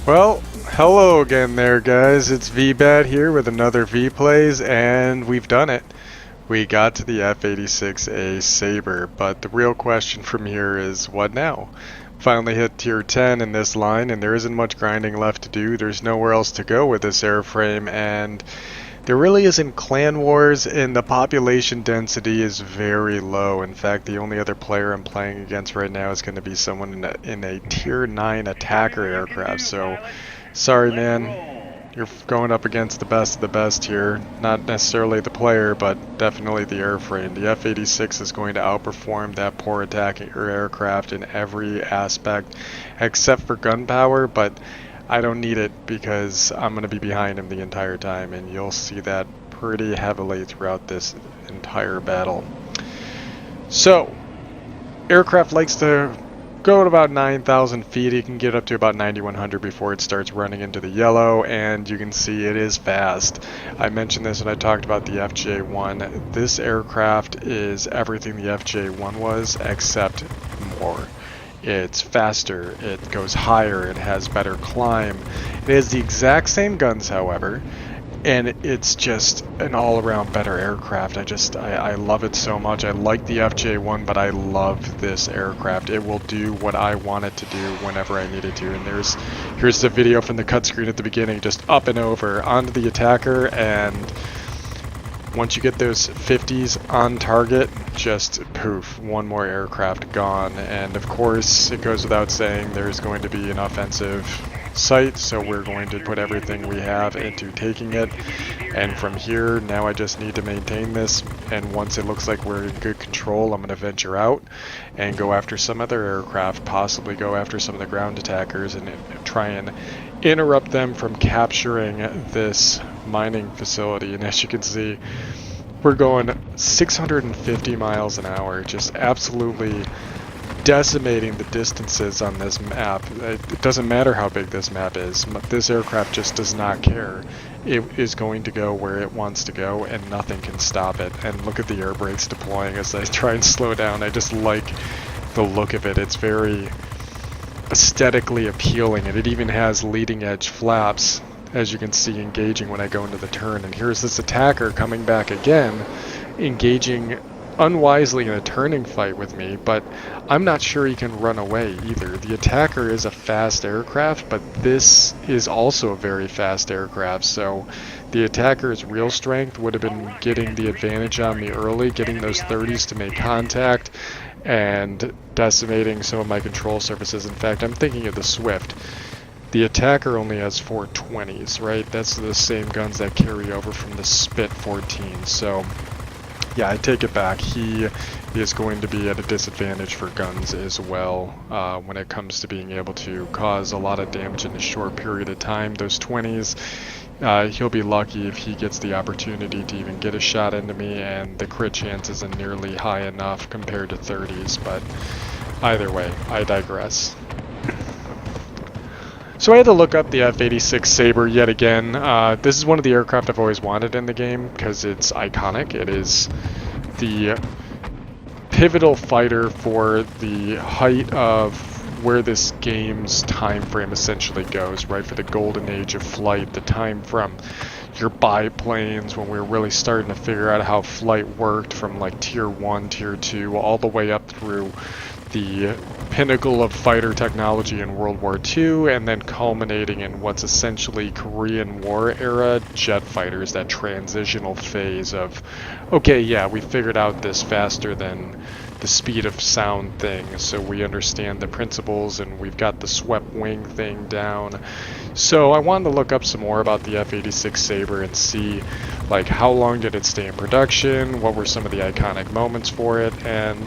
Well, hello again there, guys. It's Veebat here with another V-Plays, and we've done it. We got to the F-86A Sabre, but the real question from here is, what now? Finally hit tier 10 in this line, and there isn't much grinding left to do. There's nowhere else to go with this airframe, and there really isn't clan wars, and the population density is very low. In fact, the only other player I'm playing against right now is going to be someone in a tier 9 attacker aircraft. So, sorry man, you're going up against the best of the best here. Not necessarily the player, but definitely the airframe. The F-86 is going to outperform that poor attacking aircraft in every aspect, except for gunpowder, but I don't need it because I'm going to be behind him the entire time, and you'll see that pretty heavily throughout this entire battle. So, aircraft likes to go at about 9,000 feet. It can get up to about 9,100 before it starts running into the yellow, and you can see it is fast. I mentioned this when I talked about the FJ1. This aircraft is everything the FJ1 was, except more. It's faster, it goes higher, it has better climb. It has the exact same guns, however, and it's just an all-around better aircraft. I love it so much. I like the FJ1, but I love this aircraft. It will do what I want it to do whenever I need it to. And here's the video from the cut screen at the beginning, just up and over onto the attacker, and once you get those 50s on target, just poof, one more aircraft gone. And of course, it goes without saying there's going to be an offensive site, so we're going to put everything we have into taking it. And from here, now I just need to maintain this, and once it looks like we're in good control, I'm going to venture out and go after some other aircraft, possibly go after some of the ground attackers, and try and interrupt them from capturing this mining facility. And as you can see, we're going 650 miles an hour, just absolutely decimating the distances on this map. It doesn't matter how big this map is. This aircraft just does not care. It is going to go where it wants to go, and nothing can stop it. And look at the air brakes deploying as I try and slow down. I just like the look of it. It's very aesthetically appealing, and it even has leading edge flaps, as you can see, engaging when I go into the turn. And here's this attacker coming back again, engaging unwisely in a turning fight with me, but I'm not sure he can run away either. The attacker is a fast aircraft, but this is also a very fast aircraft, so the attacker's real strength would have been getting the advantage on me early, getting those 30s to make contact, and decimating some of my control surfaces. In fact, I'm thinking of the Swift. The attacker only has 420s, right? That's the same guns that carry over from the Spit 14, so yeah, I take it back. He is going to be at a disadvantage for guns as well when it comes to being able to cause a lot of damage in a short period of time. Those 20s, he'll be lucky if he gets the opportunity to even get a shot into me, and the crit chance isn't nearly high enough compared to 30s, but either way, I digress. So I had to look up the F-86 Sabre yet again. This is one of the aircraft I've always wanted in the game because it's iconic. It is the pivotal fighter for the height of where this game's time frame essentially goes, right? For the golden age of flight, the time from your biplanes, when we were really starting to figure out how flight worked, from like tier 1, tier 2, all the way up through the pinnacle of fighter technology in World War II, and then culminating in what's essentially Korean War era jet fighters, that transitional phase of, okay, yeah, we figured out this faster than the speed of sound thing, so we understand the principles, and we've got the swept wing thing down. So I wanted to look up some more about the F-86 Sabre and see, like, how long did it stay in production, what were some of the iconic moments for it, and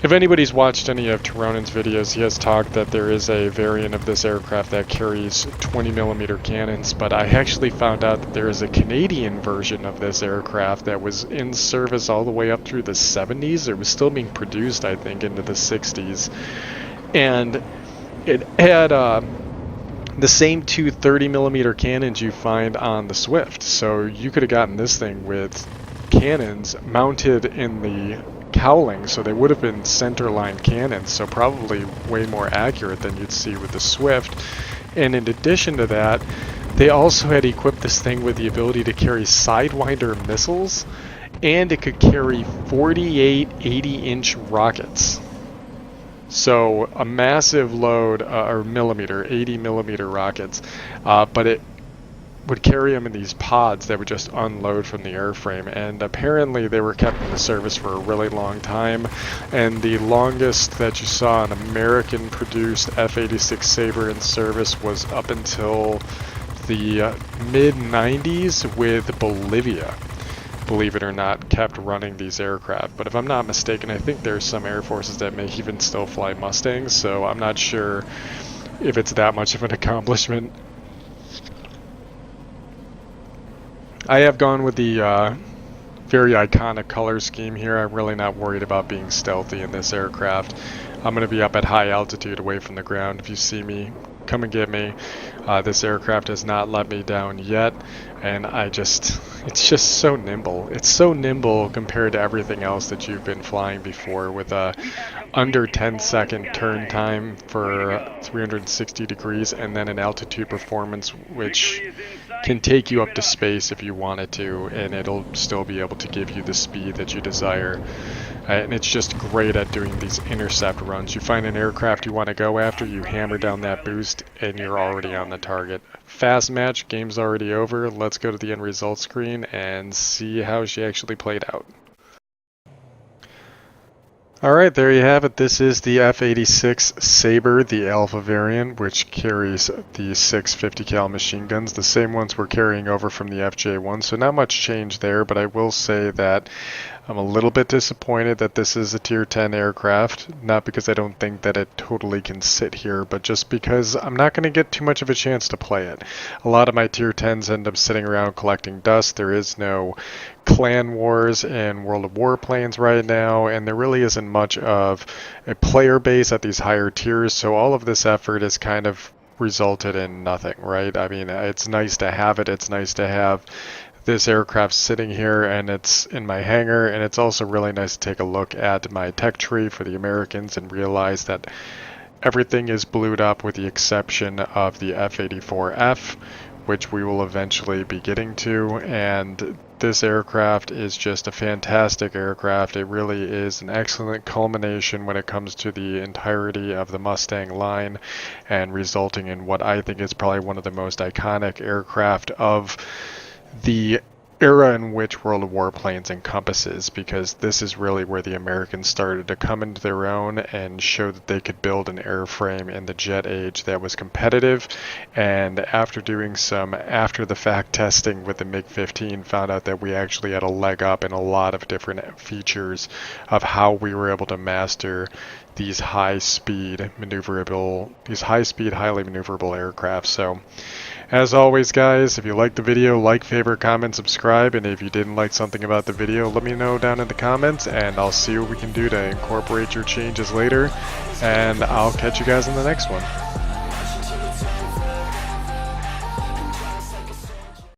if anybody's watched any of Turonen's videos, he has talked that there is a variant of this aircraft that carries 20mm cannons, but I actually found out that there is a Canadian version of this aircraft that was in service all the way up through the 70s. It was still being produced, I think, into the 60s. And it had the same two 30mm cannons you find on the Swift. So you could have gotten this thing with cannons mounted in the cowling, so they would have been center line cannons, so probably way more accurate than you'd see with the Swift. And in addition to that, they also had equipped this thing with the ability to carry Sidewinder missiles, and it could carry 48 80-inch rockets. So a massive load, or millimeter, 80 millimeter rockets, but it would carry them in these pods that would just unload from the airframe, and apparently they were kept in the service for a really long time, and the longest that you saw an American produced F-86 Sabre in service was up until the mid-90s with Bolivia, believe it or not, kept running these aircraft. But if I'm not mistaken, I think there's some air forces that may even still fly Mustangs, so I'm not sure if it's that much of an accomplishment. I have gone with the very iconic color scheme here. I'm really not worried about being stealthy in this aircraft. I'm going to be up at high altitude away from the ground. If you see me, come and get me. This aircraft has not let me down yet, and it's just so nimble. It's so nimble compared to everything else that you've been flying before, with a under 10-second turn time for 360 degrees, and then an altitude performance which can take you up to space if you wanted to, and it'll still be able to give you the speed that you desire. And it's just great at doing these intercept runs. You find an aircraft you want to go after, you hammer down that boost, and you're already on the target. Fast match, game's already over. Let's go to the end result screen and see how she actually played out. Alright, there you have it. This is the F-86 Sabre, the Alpha variant, which carries the 6 50 cal machine guns, the same ones we're carrying over from the FJ1, so not much change there, but I will say that I'm a little bit disappointed that this is a tier 10 aircraft, not because I don't think that it totally can sit here, but just because I'm not going to get too much of a chance to play it. A lot of my tier 10s end up sitting around collecting dust. There is no clan wars and World of Warplanes right now, and there really isn't much of a player base at these higher tiers, so all of this effort is kind of resulted in nothing, right? I mean, it's nice to have it. It's nice to have this aircraft sitting here, and it's in my hangar, and it's also really nice to take a look at my tech tree for the Americans and realize that everything is blued up with the exception of the F-84F, which we will eventually be getting to, and this aircraft is just a fantastic aircraft. It really is an excellent culmination when it comes to the entirety of the Mustang line, and resulting in what I think is probably one of the most iconic aircraft of the era in which World of Warplanes encompasses, because this is really where the Americans started to come into their own and show that they could build an airframe in the jet age that was competitive. And after doing some after the fact testing with the MiG-15, found out that we actually had a leg up in a lot of different features of how we were able to master these highly maneuverable aircraft. So as always, guys, if you liked the video, like, favorite, comment, subscribe, and if you didn't like something about the video, let me know down in the comments, and I'll see what we can do to incorporate your changes later, and I'll catch you guys in the next one.